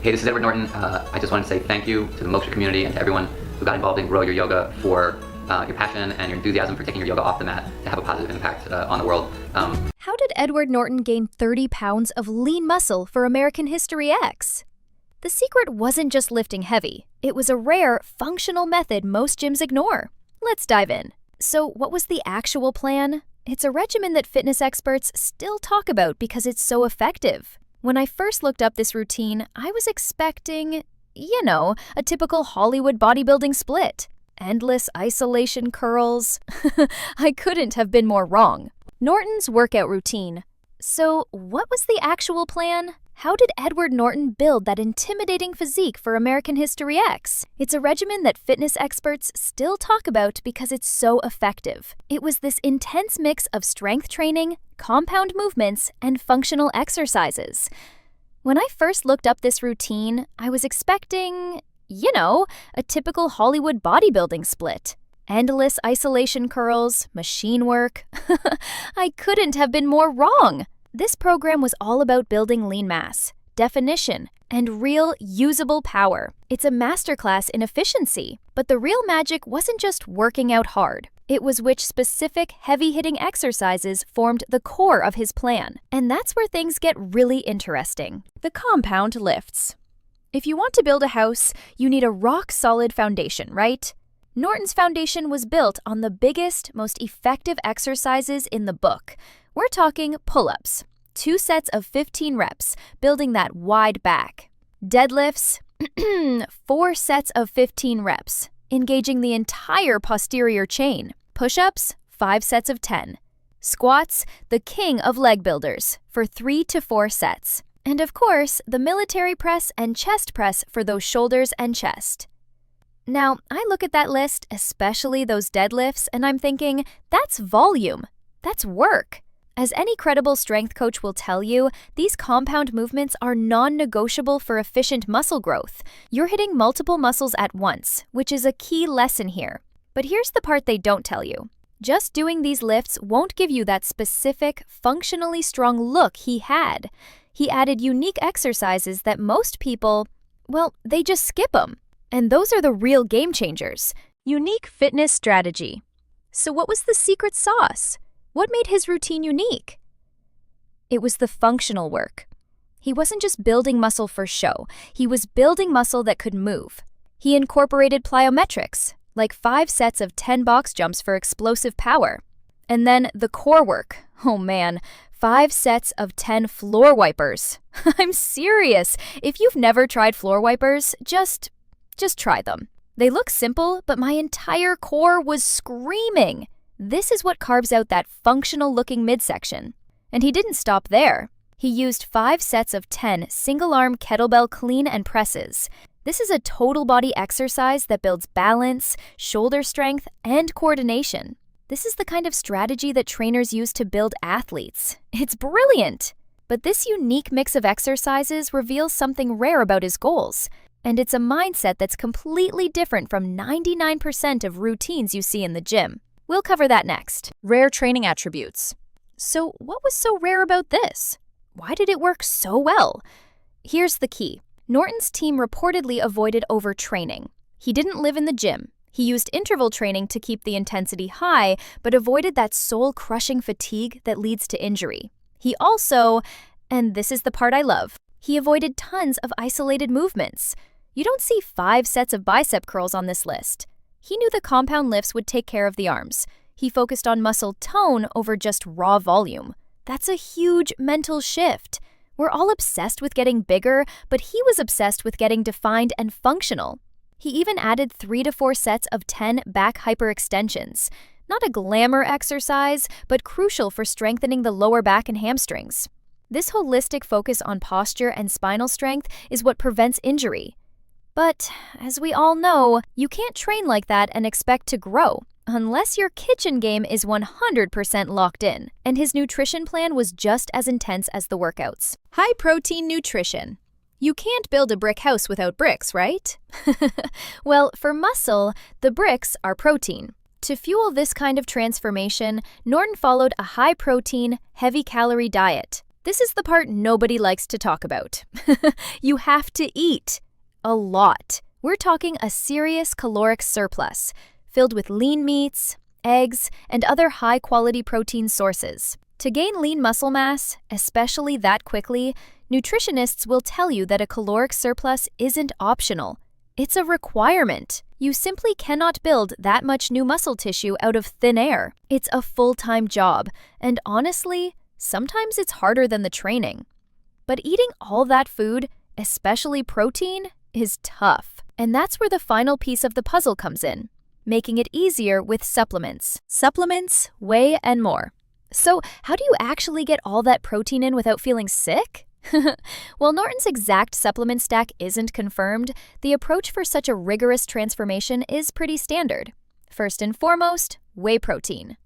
Hey, this is Edward Norton. I just wanted to say thank you to the Moksha community and to everyone who got involved in Grow Your Yoga for your passion and your enthusiasm for taking your yoga off the mat to have a positive impact on the world. How did Edward Norton gain 30 pounds of lean muscle for American History X? The secret wasn't just lifting heavy. It was a rare, functional method most gyms ignore. Let's dive in. So what was the actual plan? It's a regimen that fitness experts still talk about because it's so effective. When I first looked up this routine, I was expecting, a typical Hollywood bodybuilding split. Endless isolation curls. I couldn't have been more wrong. Norton's workout routine. So what was the actual plan? How did Edward Norton build that intimidating physique for American History X? It's a regimen that fitness experts still talk about because it's so effective. It was this intense mix of strength training, compound movements, and functional exercises. When I first looked up this routine, I was expecting, a typical Hollywood bodybuilding split. Endless isolation curls, machine work. I couldn't have been more wrong. This program was all about building lean mass, definition, and real usable power. It's a masterclass in efficiency. But the real magic wasn't just working out hard. It was which specific heavy-hitting exercises formed the core of his plan. And that's where things get really interesting. The compound lifts. If you want to build a house, you need a rock-solid foundation, right? Norton's foundation was built on the biggest, most effective exercises in the book. We're talking pull-ups, 2 sets of 15 reps, building that wide back. Deadlifts, 4 sets of 15 reps, engaging the entire posterior chain. Push-ups, 5 sets of 10. Squats, the king of leg builders, for 3 to 4 sets. And of course, the military press and chest press for those shoulders and chest. Now, I look at that list, especially those deadlifts, and I'm thinking, that's volume. That's work. As any credible strength coach will tell you, these compound movements are non-negotiable for efficient muscle growth. You're hitting multiple muscles at once, which is a key lesson here. But here's the part they don't tell you. Just doing these lifts won't give you that specific, functionally strong look he had. He added unique exercises that most people, they just skip them. And those are the real game changers. Unique fitness strategy. So what was the secret sauce? What made his routine unique? It was the functional work. He wasn't just building muscle for show. He was building muscle that could move. He incorporated plyometrics, like 5 sets of 10 box jumps for explosive power. And then the core work. Oh man, 5 sets of 10 floor wipers. I'm serious. If you've never tried floor wipers, just try them. They look simple, but my entire core was screaming. This is what carves out that functional-looking midsection. And he didn't stop there. He used 5 sets of 10 single-arm kettlebell clean and presses. This is a total body exercise that builds balance, shoulder strength, and coordination. This is the kind of strategy that trainers use to build athletes. It's brilliant! But this unique mix of exercises reveals something rare about his goals. And it's a mindset that's completely different from 99% of routines you see in the gym. We'll cover that next. Rare training attributes. So what was so rare about this? Why did it work so well? Here's the key. Norton's team reportedly avoided overtraining. He didn't live in the gym. He used interval training to keep the intensity high, but avoided that soul-crushing fatigue that leads to injury. He also, and this is the part I love, he avoided tons of isolated movements. You don't see 5 sets of bicep curls on this list. He knew the compound lifts would take care of the arms. He focused on muscle tone over just raw volume. That's a huge mental shift. We're all obsessed with getting bigger, but he was obsessed with getting defined and functional. He even added 3 to 4 sets of 10 back hyperextensions. Not a glamour exercise, but crucial for strengthening the lower back and hamstrings. This holistic focus on posture and spinal strength is what prevents injury. But, as we all know, you can't train like that and expect to grow, unless your kitchen game is 100% locked in. And his nutrition plan was just as intense as the workouts. High-protein nutrition. You can't build a brick house without bricks, right? Well, for muscle, the bricks are protein. To fuel this kind of transformation, Norton followed a high-protein, heavy-calorie diet. This is the part nobody likes to talk about. You have to eat. A lot. We're talking a serious caloric surplus, filled with lean meats, eggs, and other high-quality protein sources. To gain lean muscle mass, especially that quickly, nutritionists will tell you that a caloric surplus isn't optional. It's a requirement. You simply cannot build that much new muscle tissue out of thin air. It's a full-time job, and honestly, sometimes it's harder than the training. But eating all that food, especially protein, is tough. And that's where the final piece of the puzzle comes in, making it easier with supplements. Supplements, whey, and more. So, how do you actually get all that protein in without feeling sick? While Norton's exact supplement stack isn't confirmed, the approach for such a rigorous transformation is pretty standard. First and foremost, whey protein.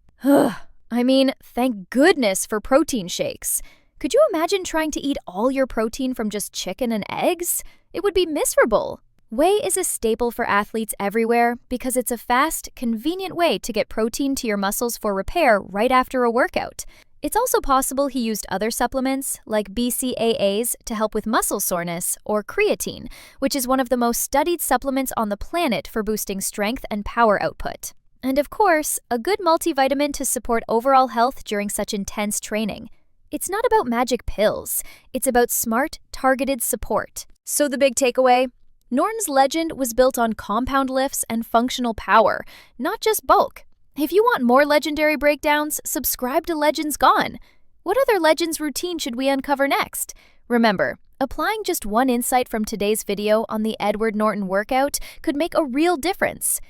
I mean, thank goodness for protein shakes. Could you imagine trying to eat all your protein from just chicken and eggs? It would be miserable. Whey is a staple for athletes everywhere because it's a fast, convenient way to get protein to your muscles for repair right after a workout. It's also possible he used other supplements, like BCAAs, to help with muscle soreness, or creatine, which is one of the most studied supplements on the planet for boosting strength and power output. And of course, a good multivitamin to support overall health during such intense training. It's not about magic pills. It's about smart, targeted support. So the big takeaway? Norton's legend was built on compound lifts and functional power, not just bulk. If you want more legendary breakdowns, subscribe to Legends Gone. What other Legends routine should we uncover next? Remember, applying just one insight from today's video on the Edward Norton workout could make a real difference.